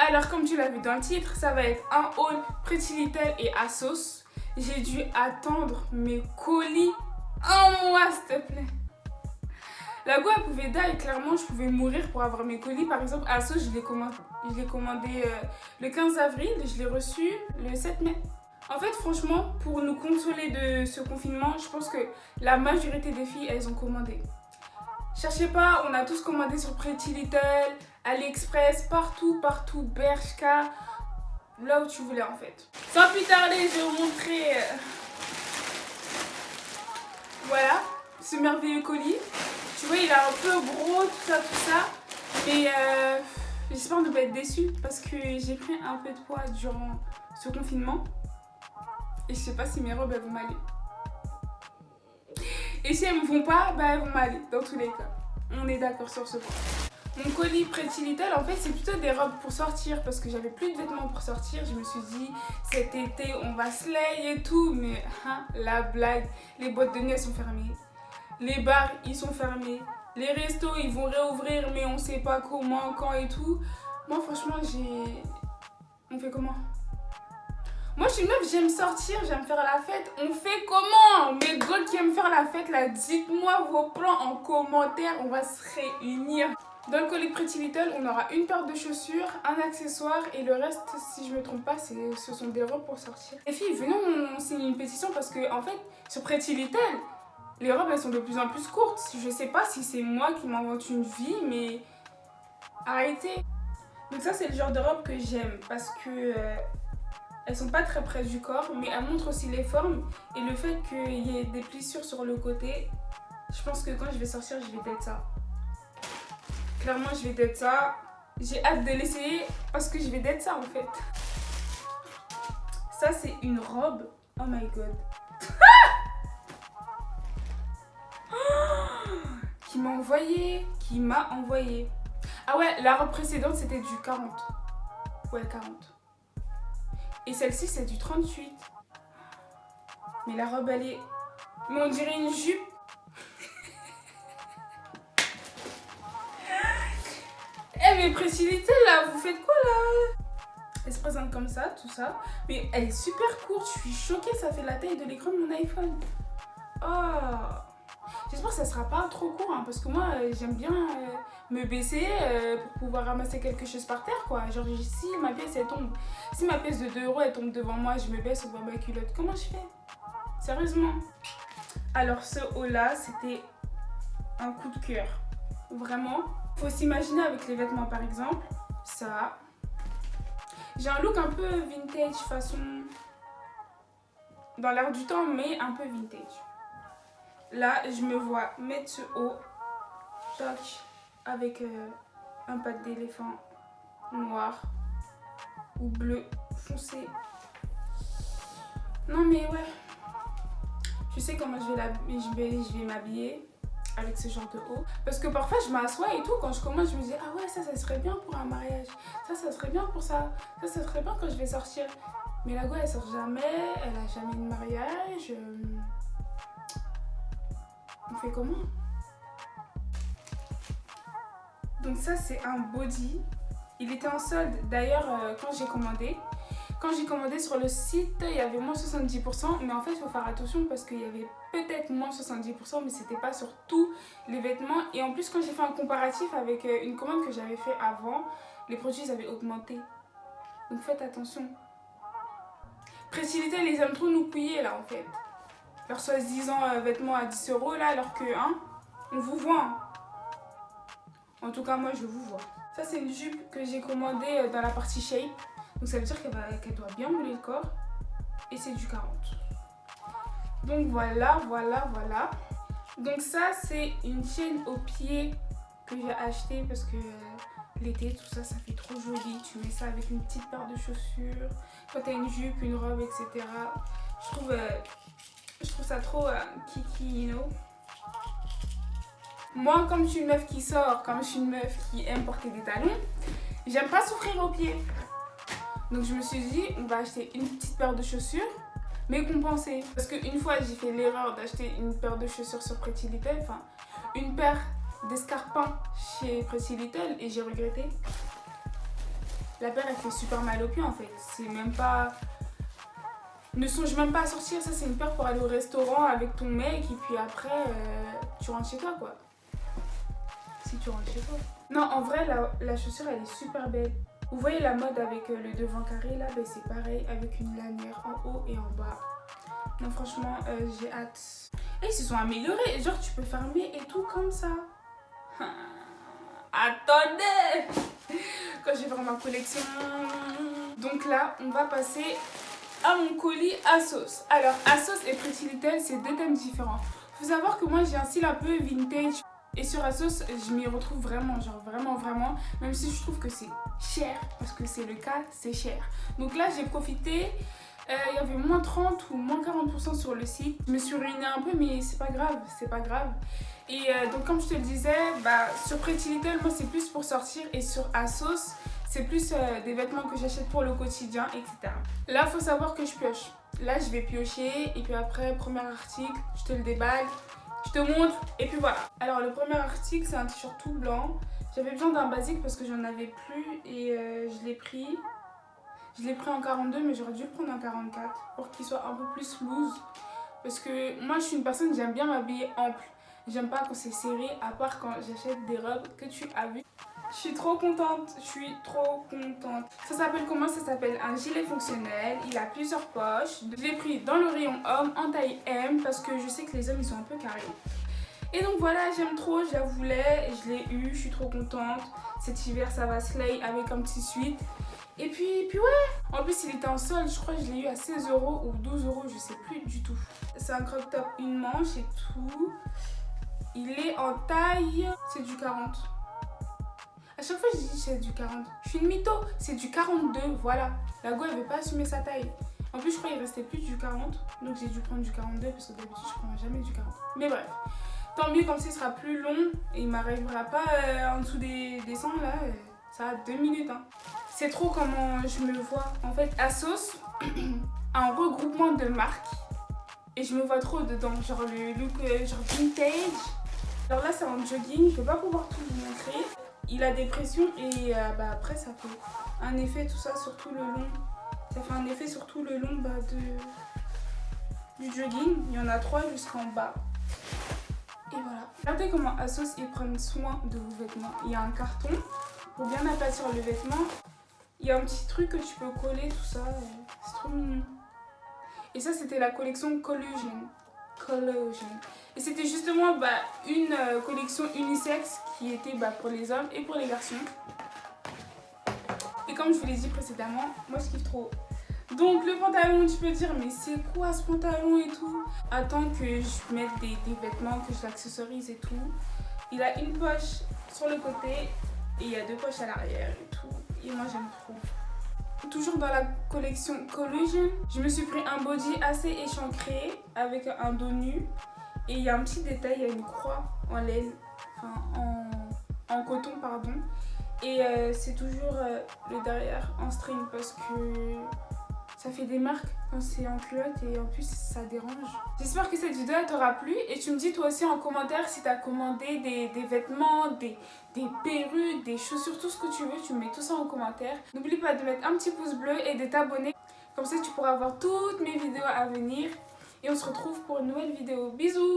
Alors comme tu l'as vu dans le titre, ça va être un haul Pretty Little et ASOS. J'ai dû attendre mes colis un mois, s'il te plaît. La go, elle pouvait die, clairement, je pouvais mourir pour avoir mes colis. Par exemple, ASOS, je l'ai commandé le 15 avril, je l'ai reçu le 7 mai. En fait, franchement, pour nous consoler de ce confinement, je pense que la majorité des filles, elles ont commandé. Cherchez pas, on a tous commandé sur Pretty Little, AliExpress, partout, Bershka, là où tu voulais en fait. Sans plus tarder, je vais vous montrer voilà, ce merveilleux colis. Tu vois, il est un peu gros, tout ça. Mais j'espère ne pas être déçue parce que j'ai pris un peu de poids durant ce confinement. Et je sais pas si mes robes, elles vont m'aller. Et si elles me vont pas, bah elles vont m'aller, dans tous les cas. On est d'accord sur ce point. Mon colis Pretty Little, en fait, c'est plutôt des robes pour sortir parce que j'avais plus de vêtements pour sortir. Je me suis dit, cet été, on va slay et tout. Mais la blague, les boîtes de nuit, elles sont fermées. Les bars, ils sont fermés. Les restos, ils vont réouvrir, mais on sait pas comment, quand et tout. Moi, franchement, on fait comment? Moi, je suis une meuf, j'aime sortir, j'aime faire la fête. On fait comment? Mes gars qui aiment faire la fête, là, dites-moi vos plans en commentaire. On va se réunir. Dans le colis Pretty Little, on aura une paire de chaussures, un accessoire et le reste, si je me trompe pas, ce sont des robes pour sortir. Les filles, venez, on signe une pétition parce que, en fait, sur Pretty Little, les robes, elles sont de plus en plus courtes. Je sais pas si c'est moi qui m'invente une vie, mais arrêtez. Donc ça, c'est le genre de robe que j'aime parce que elles sont pas très près du corps, mais elles montrent aussi les formes et le fait qu'il y ait des plissures sur le côté. Je pense que quand je vais sortir, je vais d'être ça. Clairement, je vais d'être ça. J'ai hâte de l'essayer parce que je vais d'être ça en fait. Ça, c'est une robe. Oh my god. Qui m'a envoyé. Ah ouais, la robe précédente, c'était du 40. Ouais, 40. Et celle-ci, c'est du 38. Mais la robe, elle est... Mais on dirait une jupe. Eh mais Pretty Little, là, vous faites quoi, là? Elle se présente comme ça, tout ça. Mais elle est super courte, je suis choquée, ça fait la taille de l'écran de mon iPhone. Oh. J'espère que ça sera pas trop court, hein, parce que moi, j'aime bien me baisser pour pouvoir ramasser quelque chose par terre, quoi. Genre, si ma pièce, elle tombe, si ma pièce de 2 €, elle tombe devant moi, je me baisse, on voit ma culotte. Comment je fais? Sérieusement. Alors, ce haul-là, c'était un coup de cœur. Vraiment. Faut s'imaginer avec les vêtements, par exemple, ça. J'ai un look un peu vintage, façon... dans l'air du temps, mais un peu vintage. Là, je me vois mettre ce haut, toc, avec un patte d'éléphant noir ou bleu foncé. Non mais ouais, je sais comment je vais m'habiller avec ce genre de haut. Parce que parfois je m'assois et tout, quand je commence, je me dis ah ouais, ça serait bien pour un mariage. Ça serait bien pour ça. Ça serait bien quand je vais sortir. Mais la go, elle sort jamais, elle a jamais de mariage. On fait comment? Donc ça, c'est un body. Il était en solde d'ailleurs quand j'ai commandé. Quand j'ai commandé sur le site, il y avait moins 70%. Mais en fait, il faut faire attention parce qu'il y avait peut-être moins 70%, mais c'était pas sur tous les vêtements. Et en plus, quand j'ai fait un comparatif avec une commande que j'avais fait avant, les produits ils avaient augmenté. Donc faites attention. Pretty Little, ils aiment trop nous pouiller là en fait. Leurs soi-disant vêtements à 10 € là, alors que on vous voit. Hein. En tout cas, moi je vous vois. Ça, c'est une jupe que j'ai commandée dans la partie shape. Donc ça veut dire qu'elle doit bien mouler le corps. Et c'est du 40. Donc voilà. Donc ça, c'est une chaîne au pied que j'ai achetée parce que l'été, tout ça, ça fait trop joli. Tu mets ça avec une petite paire de chaussures. Quand t'as une jupe, une robe, etc. Je trouve ça trop kiki, you know. Moi, comme je suis une meuf qui sort, comme je suis une meuf qui aime porter des talons, j'aime pas souffrir aux pieds. Donc je me suis dit, on va acheter une petite paire de chaussures, mais compensée. Parce qu'une fois, j'ai fait l'erreur d'acheter une paire de chaussures sur Pretty Little, enfin, une paire d'escarpins chez Pretty Little, et j'ai regretté. la paire elle fait super mal au pied en fait. C'est même pas... Ne songe même pas à sortir, ça c'est une paire pour aller au restaurant avec ton mec et puis après tu rentres chez toi quoi. Si tu rentres chez toi. Non en vrai la chaussure elle est super belle. Vous voyez la mode avec le devant carré là, ben, c'est pareil avec une lanière en haut et en bas. Non franchement j'ai hâte. Et ils se sont améliorés, genre tu peux fermer et tout comme ça. Attendez quand je vais faire ma collection. Donc là on va passer à mon colis ASOS. Alors ASOS et Pretty Little c'est deux thèmes différents. Faut savoir que moi j'ai un style un peu vintage. Et sur ASOS je m'y retrouve vraiment, genre vraiment. Même si je trouve que c'est cher, parce que c'est le cas, c'est cher. Donc là j'ai profité, il y avait moins 30 ou moins 40% sur le site. Je me suis ruinée un peu mais c'est pas grave, c'est pas grave. Et donc comme je te le disais, sur Pretty Little moi c'est plus pour sortir et sur ASOS c'est plus des vêtements que j'achète pour le quotidien, etc. Là, il faut savoir que je pioche. Là, je vais piocher et puis après, premier article, je te le déballe, je te montre et puis voilà. Alors, le premier article, c'est un t-shirt tout blanc. J'avais besoin d'un basique parce que j'en avais plus et je l'ai pris. Je l'ai pris en 42, mais j'aurais dû le prendre en 44 pour qu'il soit un peu plus loose. Parce que moi, je suis une personne, j'aime bien m'habiller ample. J'aime pas quand c'est serré, à part quand j'achète des robes que tu as vues. Je suis trop contente, Ça s'appelle comment? Ça s'appelle un gilet fonctionnel, il a plusieurs poches. Je l'ai pris dans le rayon homme en taille M parce que je sais que les hommes ils sont un peu carrés. Et donc voilà, j'aime trop, je la voulais, je l'ai eu, je suis trop contente. Cet hiver ça va slay avec un petit sweat. Et puis ouais, en plus il était en solde, je crois que je l'ai eu à 16 € ou 12 €, je sais plus du tout. C'est un crop top, une manche et tout. Il est en taille, c'est du 40. À chaque fois je dis c'est du 40. Je suis une mytho, c'est du 42, voilà. La go elle veut pas assumer sa taille. En plus je crois qu'il restait plus du 40. Donc j'ai dû prendre du 42 parce que d'habitude je prends jamais du 40. Mais bref. Tant mieux comme ça il sera plus long et il m'arrivera pas en dessous des 100 là. Ça a 2 minutes hein. C'est trop comment je me vois. En fait ASOS a un regroupement de marques. Et je me vois trop dedans. Genre le look genre vintage. Alors là c'est un jogging, je peux pas pouvoir tout vous montrer. Il a des pressions et après ça fait un effet tout ça sur tout le long. Ça fait un effet sur tout le long du jogging. Il y en a 3 jusqu'en bas. Et voilà. Regardez comment ASOS ils prennent soin de vos vêtements. Il y a un carton pour bien aplatir le vêtement. Il y a un petit truc que tu peux coller tout ça. C'est trop mignon. Et ça c'était la collection Collusion. Et c'était justement une collection unisexe qui était pour les hommes et pour les garçons. Et comme je vous l'ai dit précédemment, moi je kiffe trop. Donc le pantalon, tu peux dire mais c'est quoi ce pantalon et tout. Attends que je mette des vêtements, que je l'accessorise et tout. Il a une poche sur le côté et il y a 2 poches à l'arrière et tout. Et moi j'aime trop. Toujours dans la collection Collusion, je me suis pris un body assez échancré avec un dos nu. Et il y a un petit détail, il y a une croix en laine, en coton pardon. Et c'est toujours le derrière en string parce que ça fait des marques quand c'est en culotte et en plus ça dérange. J'espère que cette vidéo elle t'aura plu et tu me dis toi aussi en commentaire si t'as commandé des vêtements, des perruques, des chaussures, tout ce que tu veux, tu me mets tout ça en commentaire. N'oublie pas de mettre un petit pouce bleu et de t'abonner, comme ça tu pourras voir toutes mes vidéos à venir et on se retrouve pour une nouvelle vidéo. Bisous!